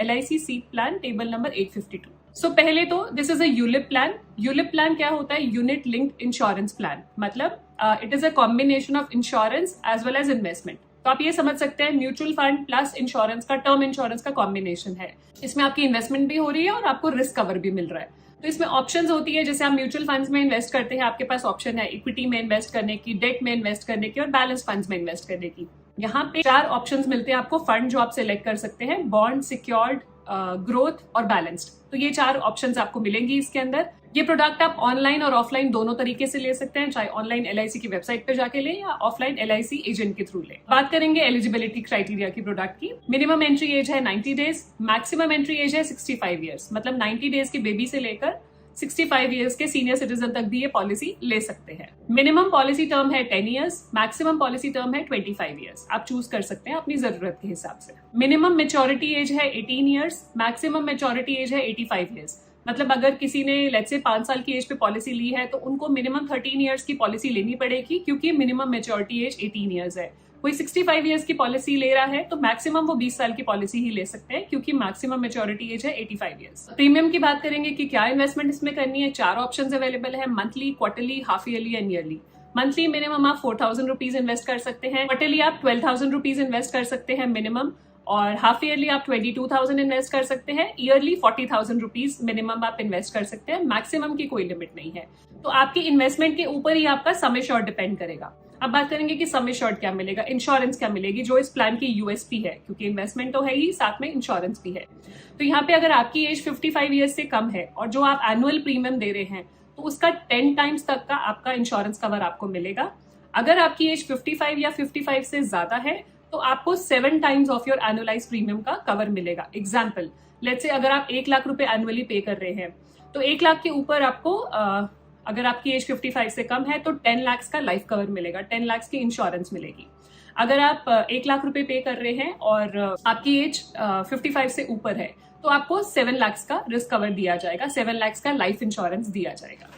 LIC सीप plan table number 852। So पहले तो this is a ULIP plan. ULIP plan क्या होता है? Unit linked insurance plan. मतलब it is a combination of insurance as well as investment. तो आप ये समझ सकते हैं म्यूचुअल फंड प्लस इंश्योरेंस का, टर्म इंश्योरेंस का कॉम्बिनेशन है। इसमें आपकी इन्वेस्टमेंट भी हो रही है और आपको रिस्क कवर भी मिल रहा है। तो इसमें ऑप्शंस होती है, जैसे आप म्यूचुअल फंड्स में इन्वेस्ट करते हैं, आपके पास ऑप्शन है इक्विटी में इन्वेस्ट करने की, डेट में इन्वेस्ट करने की और बैलेंस फंड्स में इन्वेस्ट करने की। यहाँ पे 4 ऑप्शंस मिलते हैं आपको फंड जो आप सिलेक्ट कर सकते हैं: बॉन्ड, सिक्योर्ड, ग्रोथ और बैलेंस्ड। तो ये 4 ऑप्शंस आपको मिलेंगी इसके अंदर। ये प्रोडक्ट आप ऑनलाइन और ऑफलाइन दोनों तरीके से ले सकते हैं, चाहे ऑनलाइन LIC की वेबसाइट पर जाके लें या ऑफलाइन LIC एजेंट के थ्रू लें। बात करेंगे एलिजिबिलिटी क्राइटेरिया की प्रोडक्ट की। मिनिमम एंट्री एज है 90 डेज, मैक्सिमम एंट्री एज है 65 ईयर्स। मतलब 90 डेज के बेबी से लेकर 65 ईयर्स के सीनियर सिटीजन तक भी ये पॉलिसी ले सकते हैं। मिनिमम पॉलिसी टर्म है 10 ईयर्स, मैक्सिमम पॉलिसी टर्म है 25 ईयर्स। आप चूज कर सकते हैं अपनी जरूरत के हिसाब से। मिनिमम मेच्योरिटी एज है 18 ईयर्स, मैक्सिमम मेच्योरिटी एज है 85 ईयर्स। मतलब अगर किसी ने लेट्स से 5 साल की एज पे पॉलिसी ली है तो उनको मिनिमम 13 ईयर्स की पॉलिसी लेनी पड़ेगी, क्योंकि मिनिमम मेच्योरिटी एज 18 ईयर्स है। कोई 65 ईयर्स की पॉलिसी ले रहा है तो मैक्सिमम वो 20 साल की पॉलिसी ही ले सकते हैं, क्योंकि मैक्सिमम मेच्योरिटी एज है 85 ईयर्स। प्रीमियम की बात करेंगे कि क्या इन्वेस्टमेंट इसमें करनी है। 4 ऑप्शंस अवेलेबल है: monthly, quarterly, half yearly and yearly. Monthly minimum आप 4000 रुपीज इन्वेस्ट कर सकते हैं, क्वार्टरली आप 12000 रुपीज इन्वेस्ट कर सकते हैं मिनिमम, और हाफ ईयरली आप 22,000 इन्वेस्ट कर सकते हैं, ईयरली 40,000 रुपीज मिनिमम आप इन्वेस्ट कर सकते हैं। मैक्सिमम की कोई लिमिट नहीं है। तो आपकी इन्वेस्टमेंट के ऊपर ही आपका सम एश्योर्ड डिपेंड करेगा। अब बात करेंगे कि सम एश्योर्ड क्या मिलेगा, इंश्योरेंस क्या मिलेगी, जो इस प्लान की USP है, क्योंकि इन्वेस्टमेंट तो है ही, साथ में इंश्योरेंस भी है। तो यहाँ पे अगर आपकी एज 55 ईयर्स से कम है और जो आप एनुअल प्रीमियम दे रहे हैं तो उसका 10 टाइम्स तक का आपका इंश्योरेंस कवर आपको मिलेगा। अगर आपकी एज 55 या 55 से ज्यादा है तो आपको 7 times of your annualise premium का कवर मिलेगा। एग्जाम्पल, लेट्स से अगर आप 1 लाख रुपए एनुअली पे कर रहे हैं तो 1 लाख के ऊपर आपको अगर आपकी एज 55 से कम है तो 10 लाख का लाइफ कवर मिलेगा, 10 लाख की इंश्योरेंस मिलेगी। अगर आप 1 लाख रुपए पे कर रहे हैं और आपकी एज 55 से ऊपर है तो आपको 7 लाख का रिस्क कवर दिया जाएगा, 7 लाख का लाइफ इंश्योरेंस दिया जाएगा।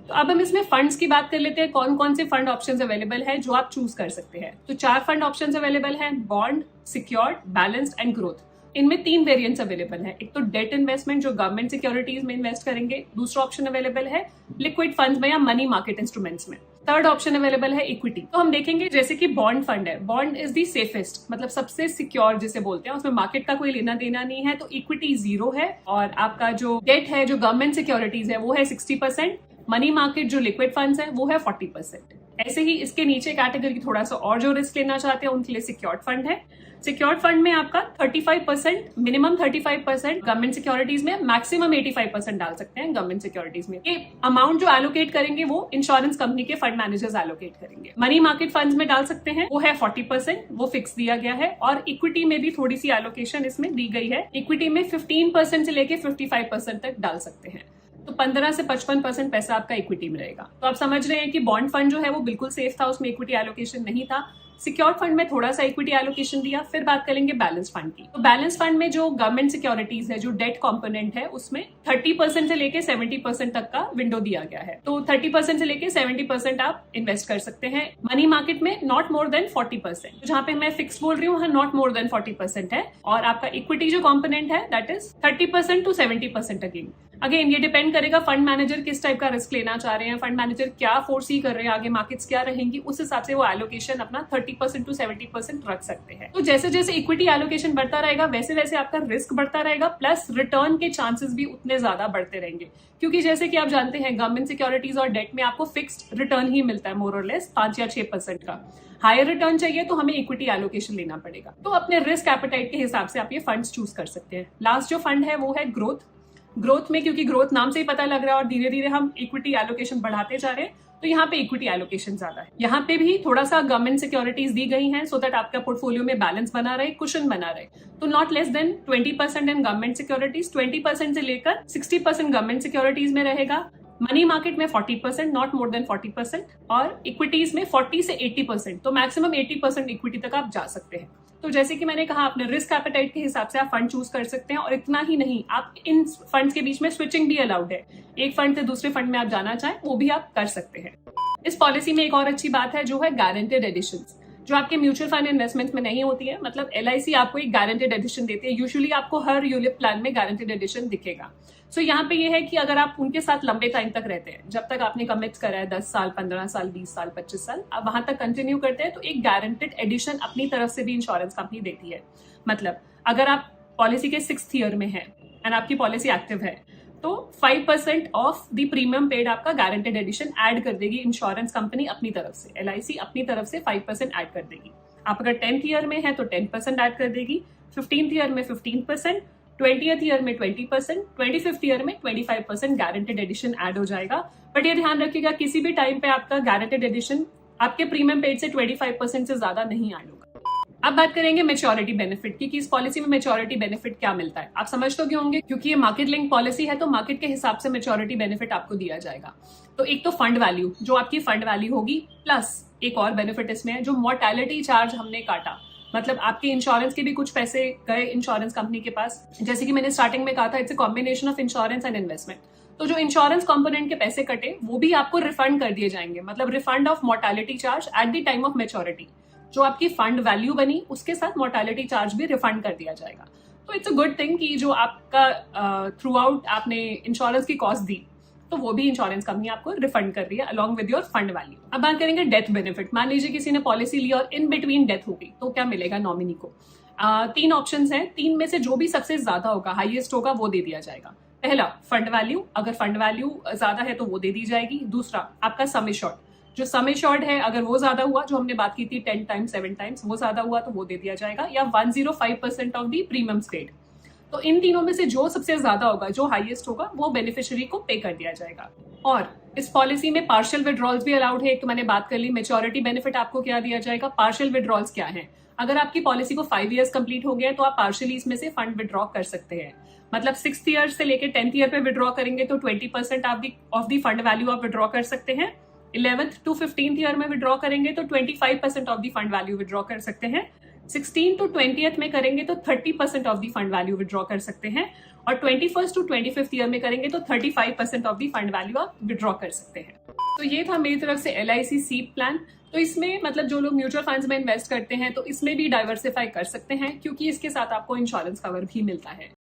तो अब हम इसमें फंड्स की बात कर लेते हैं, कौन कौन से फंड ऑप्शंस अवेलेबल है जो आप चूज कर सकते हैं। तो 4 फंड ऑप्शंस अवेलेबल हैं: bond, secured, balanced and growth. इनमें 3 वेरिएंट्स अवेलेबल है। एक तो डेट इन्वेस्टमेंट जो गवर्नमेंट सिक्योरिटीज में इन्वेस्ट करेंगे, दूसरा ऑप्शन अवेलेबल है लिक्विड फंड्स में या मनी मार्केट इंस्ट्रूमेंट्स में, थर्ड ऑप्शन अवेलेबल है इक्विटी। तो हम देखेंगे जैसे कि बॉन्ड फंड है, बॉन्ड इज दी सेफेस्ट, मतलब सबसे सिक्योर जिसे बोलते हैं, उसमें मार्केट का कोई लेना देना नहीं है, तो इक्विटी 0 है। और आपका जो डेट है, जो गवर्नमेंट सिक्योरिटीज है, वो है 60%, मनी मार्केट जो लिक्विड फंड्स है वो है 40%। ऐसे ही इसके नीचे कैटेगरी थोड़ा सा और जो रिस्क लेना चाहते हैं उनके लिए सिक्योर्ड फंड है। सिक्योर्ड फंड में आपका 35%, मिनिमम 35% गवर्नमेंट सिक्योरिटीज में, मैक्सिमम 85% डाल सकते हैं गवर्नमेंट सिक्योरिटीज में। ये अमाउंट जो एलोकेट करेंगे वो इंश्योरेंस कंपनी के फंड मैनेजर्स एलोकेट करेंगे। मनी मार्केट फंड्स में डाल सकते हैं, वो है 40%, वो फिक्स दिया गया है। और इक्विटी में भी थोड़ी सी एलोकेशन इसमें दी गई है, इक्विटी में 15% से लेके 55% तक डाल सकते हैं। तो 15 से 55% पैसा आपका इक्विटी में रहेगा। तो आप समझ रहे हैं कि बॉन्ड फंड जो है वो बिल्कुल सेफ था, उसमें इक्विटी एलोकेशन नहीं था। सिक्योर्ड फंड में थोड़ा सा इक्विटी एलोकेशन दिया। फिर बात करेंगे बैलेंस फंड की। तो बैलेंस फंड में जो गवर्नमेंट सिक्योरिटीज है, जो डेट कंपोनेंट है, उसमें 30% से लेके 70% तक का विंडो दिया गया है। तो 30% से लेके 70% आप इन्वेस्ट कर सकते हैं। मनी मार्केट में नॉट मोर देन 40%, तो जहां पे मैं फिक्स बोल रही हूँ वहां नॉट मोर देन 40% है। और आपका इक्विटी जो कंपोनेंट है दैट इज 30% टू 70% अगेन ये डिपेंड करेगा फंड मैनेजर किस टाइप का रिस्क लेना चाह रहे हैं, फंड मैनेजर क्या फोर्सी कर रहे हैं, आगे मार्केट्स क्या रहेंगी, उस हिसाब से वो एलोकेशन अपना 30% टू 70% रख सकते हैं। तो जैसे जैसे इक्विटी एलोकेशन बढ़ता रहेगा वैसे वैसे आपका रिस्क बढ़ता रहेगा, प्लस रिटर्न के चांसेस भी उतने ज्यादा बढ़ते रहेंगे। क्योंकि जैसे कि आप जानते हैं गवर्नमेंट सिक्योरिटीज और डेट में आपको फिक्स्ड रिटर्न ही मिलता है, मोर और लेस 5 या 6% का। हायर रिटर्न चाहिए तो हमें इक्विटी एलोकेशन लेना पड़ेगा। तो अपने रिस्क एपेटाइट के हिसाब से आप ये फंड्स चूज कर सकते हैं। लास्ट जो फंड है वो है ग्रोथ। ग्रोथ में क्योंकि ग्रोथ नाम से ही पता लग रहा है और धीरे धीरे हम इक्विटी एलोकेशन बढ़ाते जा रहे हैं, तो यहाँ पे इक्विटी एलोकेशन ज्यादा है। यहाँ पे भी थोड़ा सा गवर्नमेंट सिक्योरिटीज दी गई हैं सो दैट आपका पोर्टफोलियो में बैलेंस बना रहे, कुशन बना रहे। तो not less than 20% in government securities, 20% से लेकर 60% गवर्नमेंट सिक्योरिटीज में रहेगा। मनी मार्केट में 40%, नॉट मोर देन 40%, और इक्विटीज में 40 से 80%, तो मैक्सिमम 80% इक्विटी तक आप जा सकते हैं। तो जैसे कि मैंने कहा अपने रिस्क एपेटाइट के हिसाब से आप फंड चूज कर सकते हैं। और इतना ही नहीं, आप इन फंड्स के बीच में स्विचिंग भी अलाउड है, एक फंड से दूसरे फंड में आप जाना चाहें वो भी आप कर सकते हैं। इस पॉलिसी में एक और अच्छी बात है जो है गारंटेड एडिशंस। जो आपके म्यूचुअल फंड इन्वेस्टमेंट्स में नहीं होती है। मतलब LIC आपको एक गारंटेड एडिशन देती है। यूजुअली आपको हर यूलिप प्लान में गारंटेड एडिशन दिखेगा। सो यहाँ पे ये है कि अगर आप उनके साथ लंबे टाइम तक रहते हैं, जब तक आपने कमिट करा है 10 साल, 15 साल, 20 साल, 25 साल, आप वहां तक कंटिन्यू करते हैं, तो एक गारंटेड एडिशन अपनी तरफ से भी इंश्योरेंस कंपनी देती है। मतलब अगर आप पॉलिसी के 6th ईयर में है एंड आपकी पॉलिसी एक्टिव है, तो 5% ऑफ द प्रीमियम पेड आपका गारंटेड एडिशन ऐड कर देगी इंश्योरेंस कंपनी अपनी तरफ से। LIC अपनी तरफ से 5% ऐड कर देगी। आप अगर 10th ईयर में है तो 10% ऐड कर देगी, 15th ईयर में 15%, 20th ईयर में 20%, 25th ईयर में 25% गारंटेड एडिशन ऐड हो जाएगा। बट ये ध्यान रखिएगा, किसी भी टाइम पे आपका गारंटेड एडिशन आपके प्रीमियम पेड से 25% से ज्यादा नहीं ऐड होगा। अब बात करेंगे मैच्योरिटी बेनिफिट की, कि इस पॉलिसी में मैच्योरिटी बेनिफिट क्या मिलता है। आप समझ तो क्यों होंगे, क्योंकि ये मार्केट लिंक पॉलिसी है, तो मार्केट के हिसाब से मैच्योरिटी बेनिफिट आपको दिया जाएगा। तो एक तो फंड वैल्यू, जो आपकी फंड वैल्यू होगी, प्लस एक और बेनिफिट इसमें है, जो मोर्टेलिटी चार्ज हमने काटा, मतलब आपके इंश्योरेंस के भी कुछ पैसे गए इंश्योरेंस कंपनी के पास। जैसे कि मैंने स्टार्टिंग में कहा था, it's a combination of insurance and investment. तो जो इंश्योरेंस कंपोनेंट के पैसे कटे, वो भी आपको रिफंड कर दिए जाएंगे। मतलब refund of mortality charge at the time of maturity. जो आपकी फंड वैल्यू बनी, उसके साथ मोर्टेलिटी चार्ज भी रिफंड कर दिया जाएगा। तो इट्स अ गुड थिंग कि जो आपका थ्रू आउट आपने इंश्योरेंस की कॉस्ट दी, तो वो भी इंश्योरेंस कंपनी आपको रिफंड कर रही है along with your fund value. अब बात करेंगे डेथ बेनिफिट। मान लीजिए किसी ने पॉलिसी ली और इन बिटवीन डेथ हो गई, तो क्या मिलेगा नॉमिनी को। 3 ऑप्शंस हैं, 3 में से जो भी सबसे ज्यादा होगा, हाईएस्ट होगा, वो दे दिया जाएगा। पहला फंड वैल्यू, अगर फंड वैल्यू ज्यादा है तो वो दे दी जाएगी। दूसरा आपका सम एश्योर्ड, जो सम एश्योर्ड है अगर वो ज्यादा हुआ, जो हमने बात की थी 10 टाइम्स 7 टाइम्स, वो ज्यादा हुआ तो वो दे दिया जाएगा। या 105% ऑफ द प्रीमियम पेड। तो इन तीनों में से जो सबसे ज्यादा होगा, जो हाईएस्ट होगा, वो बेनिफिशियरी को पे कर दिया जाएगा। और इस पॉलिसी में पार्शियल विड्रॉल्स भी अलाउड है। एक तो मैंने बात कर ली मैच्योरिटी बेनिफिट आपको क्या दिया जाएगा। पार्शियल विड्रॉल्स क्या है, अगर आपकी पॉलिसी को 5 इयर्स कंप्लीट हो गया है, तो आप पार्शियली इसमें से फंड विड्रॉ कर सकते हैं। मतलब 6th ईयर से लेकर 10th ईयर पे विड्रॉ करेंगे तो 20% ऑफ द फंड वैल्यू आप विड्रॉ कर सकते हैं। 11th to 15th ईयर में विड्रॉ करेंगे तो 25% of the fund value withdraw कर सकते हैं। 16 to 20th में करेंगे तो 30% of the fund value withdraw कर सकते हैं। और 21st to 25th ईयर में करेंगे तो 35% ऑफ द फंड वैल्यू आप विड्रॉ कर सकते हैं। तो ये था मेरी तरफ से LIC सीप प्लान। तो इसमें मतलब जो लोग म्यूचुअल फंड्स में इन्वेस्ट करते हैं, तो इसमें भी डाइवर्सिफाई कर सकते हैं, क्योंकि इसके साथ आपको इंश्योरेंस कवर भी मिलता है।